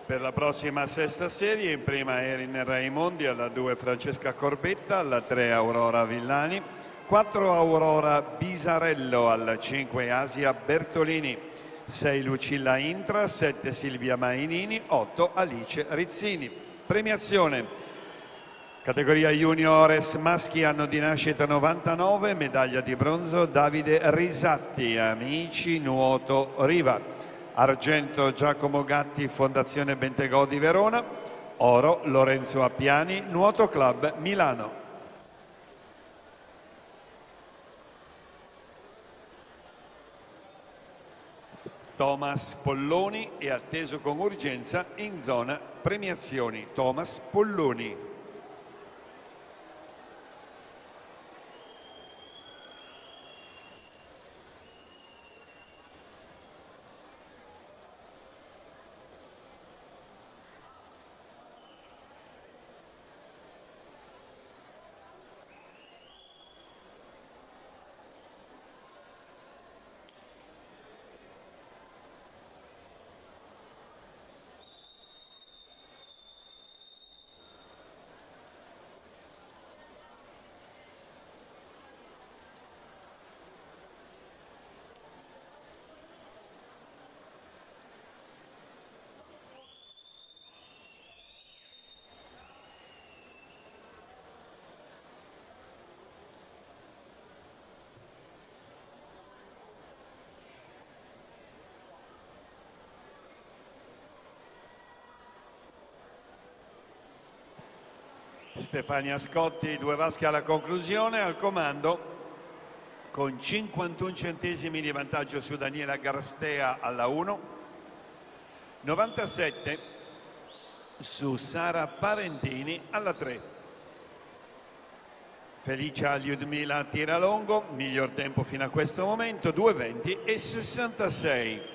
Per la prossima sesta serie, in prima Erin Raimondi, alla 2 Francesca Corbetta, alla 3 Aurora Villani, 4 Aurora Bisarello, alla 5 Asia Bertolini, 6 Lucilla Intra, 7 Silvia Mainini, 8 Alice Rizzini. Premiazione: categoria juniores maschi, anno di nascita 99, medaglia di bronzo Davide Risatti, Amici Nuoto Riva. Argento Giacomo Gatti, Fondazione Bentegò di Verona. Oro Lorenzo Appiani, Nuoto Club Milano. Thomas Polloni è atteso con urgenza in zona premiazioni. Thomas Polloni. Stefania Scotti, 2 vasche alla conclusione, al comando con 51 centesimi di vantaggio su Daniela Garstea alla 1, 97 su Sara Parentini alla 3. Felicia Liudmila Tiralongo, miglior tempo fino a questo momento, 2:20 e 66.